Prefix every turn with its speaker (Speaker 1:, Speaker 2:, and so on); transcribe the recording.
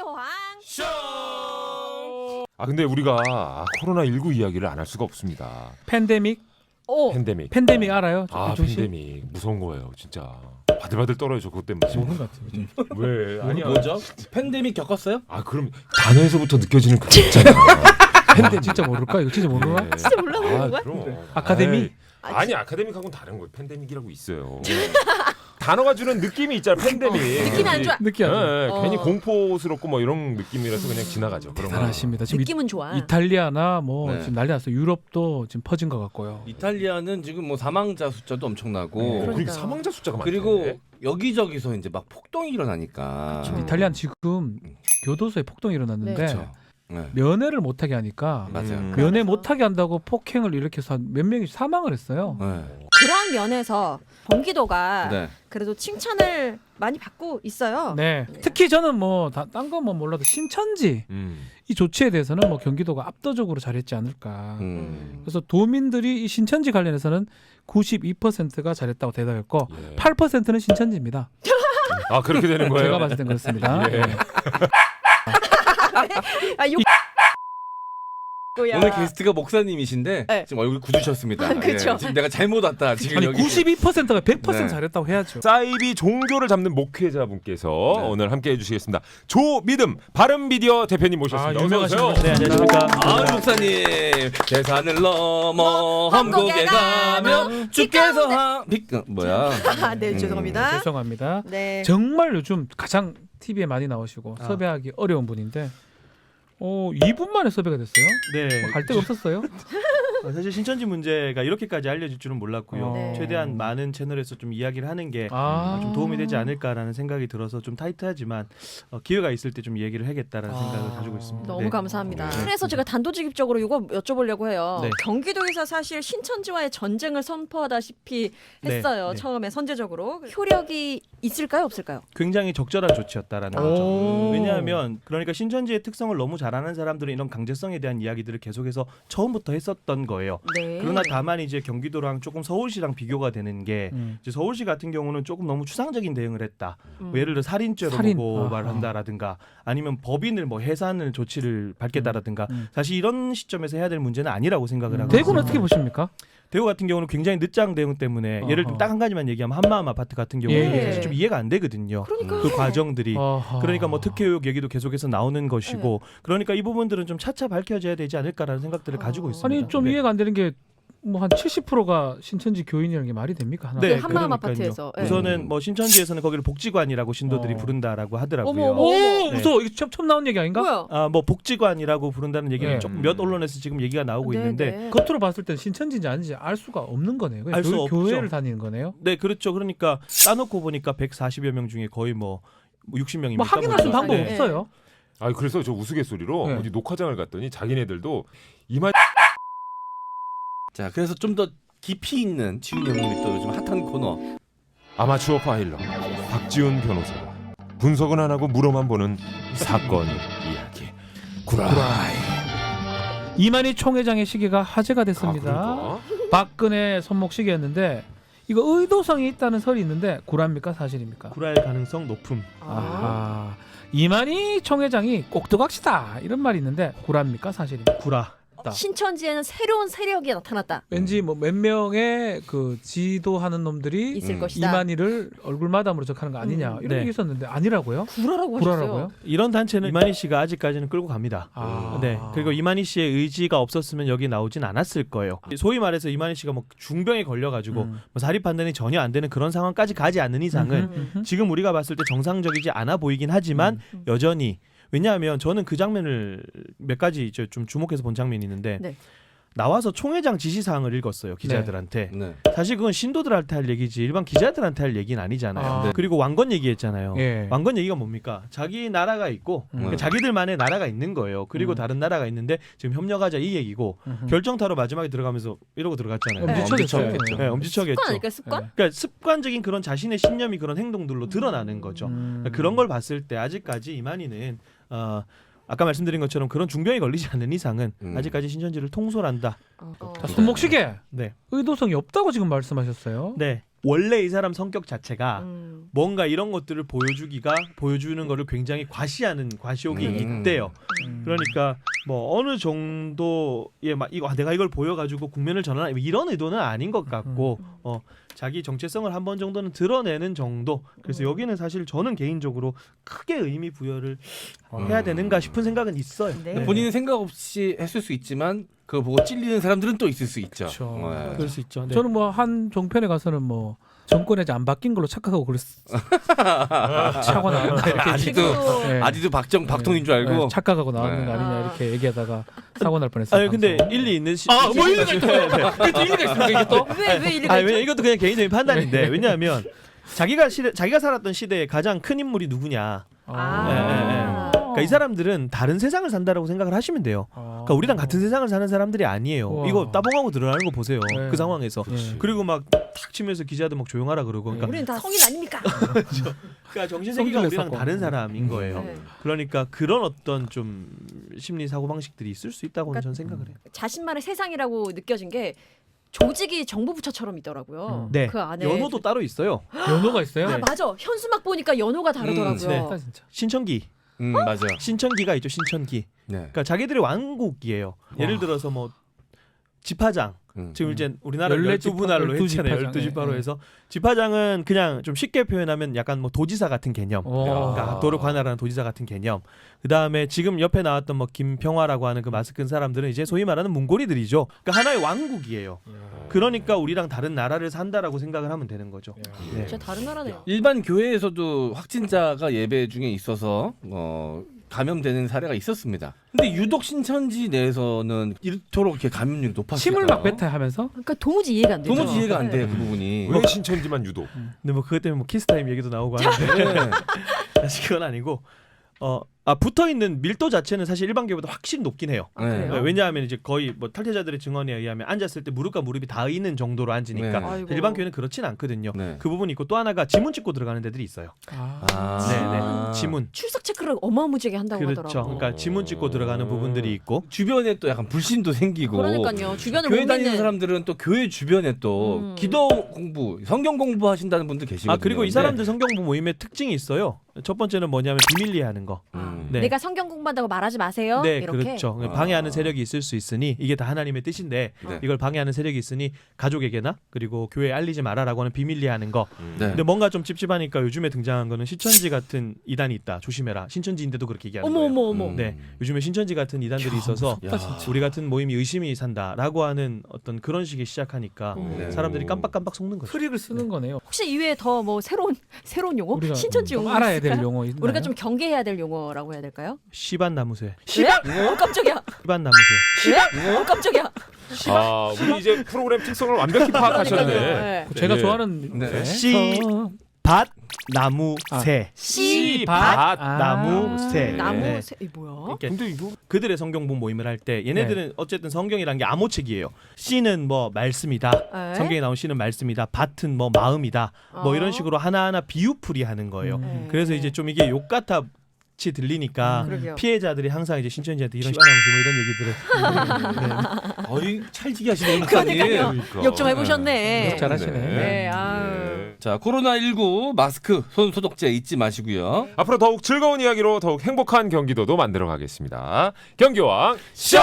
Speaker 1: 여왕
Speaker 2: 쇼! 아 근데 우리가 코로나19 이야기를 안 할 수가 없습니다.
Speaker 3: 팬데믹?
Speaker 1: 오
Speaker 3: 팬데믹 알아요?
Speaker 2: 아
Speaker 3: 조금 씨?
Speaker 2: 팬데믹 무서운 거예요 진짜. 바들바들 떨어요 저 그것 때문에.
Speaker 3: 모르는 것 같아요. 그죠?
Speaker 2: 왜? 아니야.
Speaker 4: 뭐죠? 팬데믹 겪었어요?
Speaker 2: 아 그럼 단어에서부터 느껴지는 그게 있잖아.
Speaker 3: 팬데 진짜 모를까? 이거 진짜 모르나?
Speaker 2: 네.
Speaker 1: 진짜 몰라서 그런 거야?
Speaker 2: 그럼.
Speaker 3: 아카데미?
Speaker 2: 에이, 아니 아카데믹하고는 다른 거예요. 팬데믹이라고 있어요. 단어가 주는 느낌이 있잖아. 팬데믹.
Speaker 1: 느낌이 안 좋아.
Speaker 3: 느끼하죠.
Speaker 2: 네,
Speaker 1: 어.
Speaker 2: 괜히 공포스럽고 뭐 이런 느낌이라서 그냥 지나가죠. 그런 거.
Speaker 3: 대단하십니다. 지금
Speaker 1: 느낌은 좋아.
Speaker 3: 이탈리아나 뭐
Speaker 4: 네.
Speaker 3: 지금 난리 났어요. 유럽도 지금 퍼진 것 같고요.
Speaker 4: 이탈리아는 지금 뭐 사망자 숫자도 엄청나고
Speaker 2: 그리고
Speaker 1: 그러니까요.
Speaker 2: 사망자 숫자가 많대.
Speaker 4: 그리고 여기저기서 이제 막 폭동이 일어나니까
Speaker 1: 그렇죠.
Speaker 3: 이탈리아는 지금 교도소에 폭동이 일어났는데
Speaker 4: 그렇죠. 네.
Speaker 3: 면회를 못하게 하니까
Speaker 4: 맞아요.
Speaker 3: 면회
Speaker 1: 그래서?
Speaker 3: 못하게 한다고 폭행을 일으켜서 몇 명이 사망을 했어요.
Speaker 4: 네.
Speaker 1: 그런 면에서 경기도가
Speaker 4: 네.
Speaker 1: 그래도 칭찬을 많이 받고 있어요.
Speaker 3: 네. 특히 저는 뭐 딴 건 뭐 몰라도 신천지 이 조치에 대해서는 뭐 경기도가 압도적으로 잘했지 않을까. 그래서 도민들이 이 신천지 관련해서는 92%가 잘했다고 대답했고
Speaker 2: 예.
Speaker 3: 8%는 신천지입니다.
Speaker 2: 아 그렇게 되는 거예요?
Speaker 3: 제가 봤을 땐 그렇습니다.
Speaker 2: 예.
Speaker 3: 네.
Speaker 1: 아, 욕.
Speaker 4: 오늘 게스트가 목사님이신데
Speaker 1: 네.
Speaker 4: 지금 얼굴 굳으셨습니다.
Speaker 1: 그쵸.
Speaker 4: 지금 내가 잘못 왔다. 지금
Speaker 3: 아니
Speaker 4: 여기
Speaker 3: 92%가 100%
Speaker 4: 네.
Speaker 3: 잘했다고 해야죠.
Speaker 2: 사이비 종교를 잡는 목회자분께서
Speaker 4: 네.
Speaker 2: 오늘 함께 해주시겠습니다. 조믿음 바른미디어 대표님 모셨습니다.
Speaker 3: 아, 유명하신
Speaker 2: 어서 오세요.
Speaker 3: 분.
Speaker 5: 네, 안녕하십니까.
Speaker 4: 아 목사님 재산을 넘어 한국에 가면 주께서 뭐야?
Speaker 1: 아, 네, 죄송합니다.
Speaker 3: 죄송합니다.
Speaker 1: 네.
Speaker 3: 정말 요즘 가장 TV에 많이 나오시고
Speaker 5: 아.
Speaker 3: 섭외하기 어려운 분인데 2분 만에 섭외가 됐어요.
Speaker 5: 네.
Speaker 3: 갈 데가 없었어요.
Speaker 5: 사실 신천지 문제가 이렇게까지 알려질 줄은 몰랐고요.
Speaker 3: 네.
Speaker 5: 최대한 많은 채널에서 좀 이야기를 하는 게
Speaker 3: 아,
Speaker 5: 좀 도움이 되지 않을까라는 생각이 들어서 좀 타이트하지만 기회가 있을 때 좀 얘기를 해야겠다라는
Speaker 3: 아.
Speaker 5: 생각을 가지고 있습니다.
Speaker 1: 너무
Speaker 5: 네.
Speaker 1: 감사합니다.
Speaker 2: 네.
Speaker 1: 그래서 제가 단도직입적으로 이거 여쭤보려고 해요.
Speaker 5: 네.
Speaker 1: 경기도에서 사실 신천지와의 전쟁을 선포하다시피 했어요.
Speaker 5: 네.
Speaker 1: 처음에 선제적으로. 효력이 있을까요, 없을까요?
Speaker 5: 굉장히 적절한 조치였다라는 거죠.
Speaker 3: 오.
Speaker 5: 왜냐하면 그러니까 신천지의 특성을 너무 잘 아는 사람들은 이런 강제성에 대한 이야기들을 계속해서 처음부터 했었던 거예요.
Speaker 1: 네.
Speaker 5: 그러나 다만 이제 경기도랑 조금 서울시랑 비교가 되는 게 이제 서울시 같은 경우는 조금 너무 추상적인 대응을 했다. 뭐 예를 들어 살인죄로
Speaker 3: 살인.
Speaker 5: 고발한다라든가 아니면 법인을 뭐 해산을 조치를 받겠다라든가 사실 이런 시점에서 해야 될 문제는 아니라고 생각을 하고
Speaker 3: 대구는
Speaker 5: 있습니다.
Speaker 3: 어떻게 보십니까?
Speaker 5: 대구 같은 경우는 굉장히 늦장 대응 때문에 예를 들면 딱 한 가지만 얘기하면 한마음 아파트 같은 경우는
Speaker 3: 예.
Speaker 5: 사실 좀 이해가 안 되거든요.
Speaker 1: 그러니까.
Speaker 5: 그 과정들이
Speaker 3: 어허.
Speaker 5: 그러니까 뭐 특혜 의혹 얘기도 계속해서 나오는 것이고 그러니까 이 부분들은 좀 차차 밝혀져야 되지 않을까라는 생각들을 가지고 있습니다.
Speaker 3: 아니 좀
Speaker 5: 네.
Speaker 3: 이해가 안 되는 게 뭐 한 70%가 신천지 교인이라는 게 말이 됩니까? 하나?
Speaker 5: 네,
Speaker 1: 그 한마음
Speaker 5: 그러니까요.
Speaker 1: 아파트에서. 네.
Speaker 5: 우선은 뭐 신천지에서는 거기를 복지관이라고 신도들이 부른다라고 하더라고요.
Speaker 1: 어머, 어머.
Speaker 3: 오,
Speaker 5: 네.
Speaker 3: 무서워. 이거 처음 나온 얘기 아닌가?
Speaker 1: 뭐야?
Speaker 5: 아, 뭐 복지관이라고 부른다는 얘기는
Speaker 3: 네.
Speaker 5: 조금 몇 언론에서 지금 얘기가 나오고
Speaker 1: 네,
Speaker 5: 있는데
Speaker 1: 네.
Speaker 3: 겉으로 봤을 땐 신천지인지 아닌지 알 수가 없는 거네요. 그냥
Speaker 5: 알수 없죠.
Speaker 3: 교회를 다니는 거네요.
Speaker 5: 네, 그렇죠. 그러니까 따놓고 보니까 140여 명 중에 거의 뭐 60명입니다.
Speaker 3: 뭐 확인할 수 있는 방법
Speaker 1: 네.
Speaker 3: 없어요.
Speaker 2: 아 그래서 저 우스갯소리로
Speaker 3: 네.
Speaker 2: 어디 녹화장을 갔더니 자기네들도 이만
Speaker 4: 자 그래서 좀 더 깊이 있는 지훈 형님이 또 요즘 핫한 코너
Speaker 2: 아마추어 파일러 박지훈 변호사가 분석은 안 하고 물어만 보는 사건 이야기. 구라이.
Speaker 3: 이만희 총회장의 시기가 화제가 됐습니다.
Speaker 2: 아, 그러니까.
Speaker 3: 박근혜 손목 시기였는데 이거 의도성이 있다는 설이 있는데 구라입니까 사실입니까?
Speaker 5: 구라일 가능성 높음.
Speaker 3: 아하. 이만희 총회장이 꼭두각시다 이런 말이 있는데 구라입니까 사실입니까?
Speaker 5: 구라.
Speaker 1: 신천지에는 새로운 세력이 나타났다.
Speaker 3: 왠지 뭐 몇 명의 그 지도하는 놈들이
Speaker 1: 있을 것이다.
Speaker 3: 이만희를 얼굴 마담으로 적하는 거 아니냐 이런
Speaker 5: 네.
Speaker 3: 얘기 있었는데 아니라고요?
Speaker 1: 구라라고 하셨어요.
Speaker 3: 구라라고요?
Speaker 5: 이런 단체는 이만희 씨가 아직까지는 끌고 갑니다.
Speaker 3: 아.
Speaker 5: 네. 그리고 이만희 씨의 의지가 없었으면 여기 나오진 않았을 거예요. 소위 말해서 이만희 씨가 뭐 중병에 걸려가지고 뭐 사립 판단이 전혀 안 되는 그런 상황까지 가지 않는 이상은 지금 우리가 봤을 때 정상적이지 않아 보이긴 하지만 여전히 왜냐하면 저는 그 장면을 몇 가지 좀 주목해서 본 장면이 있는데
Speaker 1: 네.
Speaker 5: 나와서 총회장 지시사항을 읽었어요 기자들한테.
Speaker 4: 네.
Speaker 5: 사실 그건 신도들한테 할 얘기지 일반 기자들한테 할 얘기는 아니잖아요.
Speaker 3: 아.
Speaker 4: 네.
Speaker 5: 그리고 왕건 얘기했잖아요.
Speaker 3: 예.
Speaker 5: 왕건 얘기가 뭡니까? 자기 나라가 있고 그러니까 자기들만의 나라가 있는 거예요. 그리고 다른 나라가 있는데 지금 협력하자 이 얘기고 결정타로 마지막에 들어가면서 이러고 들어갔잖아요.
Speaker 3: 엄지척했어요.
Speaker 5: 네, 엄지척했죠.
Speaker 1: 습관 아닐까요? 습관?
Speaker 5: 그러니까 습관적인 그런 자신의 신념이 그런 행동들로 드러나는 거죠. 그러니까 그런 걸 봤을 때 아직까지 이만희는 아까 말씀드린 것처럼 그런 중병에 걸리지 않는 이상은 아직까지 신천지를 통솔한다.
Speaker 3: 자, 손목시계
Speaker 5: 네,
Speaker 3: 의도성이 없다고 지금 말씀하셨어요.
Speaker 5: 네. 원래 이 사람 성격 자체가
Speaker 1: 음.
Speaker 5: 뭔가 이런 것들을 보여주는 거를 굉장히 과시하는 과시욕이 있대요. 그러니까 뭐 어느 정도의 막 이거 내가 이걸 보여가지고 국면을 전환하 이런 의도는 아닌 것 같고 자기 정체성을 한 번 정도는 드러내는 정도. 그래서 여기는 사실 저는 개인적으로 크게 의미 부여를 해야 되는가 싶은 생각은 있어요.
Speaker 1: 네.
Speaker 4: 본인은 생각 없이 했을 수 있지만 그걸 보고 찔리는 사람들은 또 있을 수 있죠.
Speaker 3: 그렇죠.
Speaker 4: 네.
Speaker 5: 그럴 수 있죠. 네.
Speaker 3: 저는 뭐 한 종편에 가서는 뭐 정권이 아직 안 바뀐 걸로 착각하고 차고 나왔는데 이렇게
Speaker 4: 아직도
Speaker 3: 네.
Speaker 4: 아직도 박통인 줄 알고.
Speaker 3: 네, 착각하고 나왔는 거
Speaker 1: 네.
Speaker 3: 아니냐 이렇게 얘기하다가 사고 날 뻔했어요.
Speaker 5: 아니 근데
Speaker 3: 방송.
Speaker 5: 일리 있는
Speaker 3: 뭐 일리가 있다. 그래도 일리가 있습니까 이게 또?
Speaker 1: 왜 일리가
Speaker 5: 아니
Speaker 1: 있죠?
Speaker 5: 왜냐 이것도 그냥 개인적인 판단인데 왜냐하면 자기가 살았던 시대에 가장 큰 인물이 누구냐. 그러니까 이 사람들은 다른 세상을 산다라고 생각을 하시면 돼요. 그러니까 우리랑 같은 세상을 사는 사람들이 아니에요.
Speaker 3: 우와.
Speaker 5: 이거 따봉하고 드러나는 거 보세요.
Speaker 3: 네.
Speaker 5: 그 상황에서.
Speaker 3: 네.
Speaker 5: 그리고 막 탁 치면서 기자들 막 조용하라 그러고. 그러니까,
Speaker 1: 우리는 다 성인 아닙니까?
Speaker 5: 그러니까 정신세계가 우리랑
Speaker 3: 성질냈었고.
Speaker 5: 다른 사람인 거예요.
Speaker 1: 네.
Speaker 5: 그러니까 그런 어떤 좀 심리 사고 방식들이 있을 수 있다고는 저는 생각을 해요.
Speaker 1: 자신만의 세상이라고 느껴진 게 조직이 정부 부처처럼 있더라고요.
Speaker 5: 네.
Speaker 1: 그 안에
Speaker 5: 연호도 따로 있어요.
Speaker 3: 연호가 있어요?
Speaker 1: 아 맞아. 현수막 보니까 연호가 다르더라고요.
Speaker 5: 네.
Speaker 3: 진짜 진짜.
Speaker 5: 신천기.
Speaker 4: 맞아.
Speaker 5: 신천기가 있죠. 신천기.
Speaker 4: 네.
Speaker 5: 그러니까 자기들의 왕국이에요. 예를 들어서 뭐 지파장. 지금 이제 우리나라 12분할로
Speaker 3: 12
Speaker 5: 했잖아요.
Speaker 3: 지파장.
Speaker 5: 12지파로
Speaker 3: 네.
Speaker 5: 해서 지파장은 그냥 좀 쉽게 표현하면 약간 뭐 도지사 같은 개념. 그러니까 도를 관할하는 도지사 같은 개념. 그다음에 지금 옆에 나왔던 뭐 김평화라고 하는 그 마스크 끈 사람들은 이제 소위 말하는 몽골이들이죠. 그러니까 하나의 왕국이에요. 그러니까 우리랑 다른 나라를 산다라고 생각을 하면 되는 거죠. 네.
Speaker 1: 진짜 다른 나라네요.
Speaker 4: 일반 교회에서도 확진자가 예배 중에 있어서 감염되는 사례가 있었습니다. 근데 유독 신천지 내에서는 이토록 이렇게 감염률이 높았어요.
Speaker 3: 침을 막 뱉어야 하면서
Speaker 1: 그러니까 도무지 이해가 안 되죠.
Speaker 4: 도무지 이해가 안 돼.
Speaker 1: 네.
Speaker 4: 그 부분이.
Speaker 2: 왜 신천지만 유독?
Speaker 5: 근데 뭐 그것 때문에 뭐 키스타임 얘기도 나오고 하는데
Speaker 4: 네.
Speaker 5: 사실 그건 아니고 붙어 있는 밀도 자체는 사실 일반 교회보다 확실히 높긴 해요.
Speaker 1: 그래요?
Speaker 5: 네, 왜냐하면 이제 거의 뭐 탈퇴자들의 증언에 의하면 앉았을 때 무릎과 무릎이 닿이는 정도로 앉으니까
Speaker 4: 네.
Speaker 1: 아이고.
Speaker 5: 일반 교회는 그렇진 않거든요.
Speaker 4: 네.
Speaker 5: 그 부분이 있고 또 하나가 지문 찍고 들어가는 데들이 있어요.
Speaker 4: 아.
Speaker 5: 지문.
Speaker 1: 출석 체크를 어마무지하게 한다고
Speaker 5: 그렇죠.
Speaker 1: 하더라고요.
Speaker 5: 그러니까 지문 찍고 들어가는 부분들이 있고
Speaker 4: 주변에 또 약간 불신도 생기고.
Speaker 1: 그러니까요. 주변을
Speaker 4: 교회
Speaker 1: 못
Speaker 4: 다니는
Speaker 1: 믿는
Speaker 4: 사람들은 또 교회 주변에 또 기도 공부, 성경 공부하신다는 분들 계시거든요.
Speaker 5: 그리고 이 사람들 성경부 모임의 특징이 있어요. 첫 번째는 뭐냐면 비밀리에하는 거. 네.
Speaker 1: 내가 성경 공부한다고 말하지 마세요.
Speaker 5: 네,
Speaker 1: 이렇게.
Speaker 5: 그렇죠. 방해하는 세력이 있을 수 있으니 이게 다 하나님의 뜻인데
Speaker 4: 네.
Speaker 5: 이걸 방해하는 세력이 있으니 가족에게나 그리고 교회에 알리지 말아라고 하는 비밀리하는 거.
Speaker 4: 네.
Speaker 5: 근데 뭔가 좀 찝찝하니까 요즘에 등장한 거는 신천지 같은 이단이 있다. 조심해라. 신천지인데도 그렇게 얘기하는 거예요.
Speaker 1: 어머.
Speaker 5: 네, 요즘에 신천지 같은 이단들이 있어서 우리 같은 모임이 의심이 산다라고 하는 어떤 그런 식의 시작하니까
Speaker 4: 네.
Speaker 5: 사람들이 깜빡깜빡 속는 거죠.
Speaker 3: 트릭을 쓰는 거네요.
Speaker 1: 혹시 이외에 더 뭐 새로운 용어?
Speaker 3: 우리가
Speaker 1: 신천지
Speaker 3: 좀
Speaker 1: 용어
Speaker 3: 알아야 될
Speaker 1: 있을까요?
Speaker 3: 용어 있나요?
Speaker 1: 우리가 좀 경계해야 될 용어라고 해야 될까요?
Speaker 5: 시반나무새.
Speaker 1: 깜짝이야.
Speaker 5: 시반나무새.
Speaker 1: 깜짝이야.
Speaker 2: 아, 우리 이제 프로그램 특성을 완벽히 파악하셨네.
Speaker 1: 네.
Speaker 3: 제가
Speaker 2: 네.
Speaker 3: 좋아하는
Speaker 4: 네.
Speaker 5: 나무새.
Speaker 1: 씨밭
Speaker 5: 나무새.
Speaker 1: 나무
Speaker 5: 네.
Speaker 1: 새. 이 뭐야?
Speaker 5: 그러니까
Speaker 2: 근데 이거
Speaker 5: 그들의 성경본 모임을 할 때 얘네들은 어쨌든 성경이란 게 암호책이에요. 씨는 뭐 말씀이다.
Speaker 1: 네.
Speaker 5: 성경에 나온 씨는 말씀이다. 밭은 뭐 마음이다. 뭐 이런 식으로 하나하나 비유풀이 하는 거예요.
Speaker 1: 네.
Speaker 5: 그래서 이제 좀 이게 욕같아 들리니까
Speaker 1: 그러게요.
Speaker 5: 피해자들이 항상 이제 신천지한테 이런 시간하면서 뭐 이런 얘기들을
Speaker 4: 거의 찰지게 하시네요.
Speaker 1: 그러니까요.
Speaker 2: 그러니까.
Speaker 1: 욕 좀 해보셨네.
Speaker 3: 욕 잘하시네.
Speaker 1: 네.
Speaker 4: 자, 코로나19 마스크, 손 소독제 잊지 마시고요.
Speaker 2: 앞으로 더욱 즐거운 이야기로 더욱 행복한 경기도도 만들어 가겠습니다. 경기왕 쇼!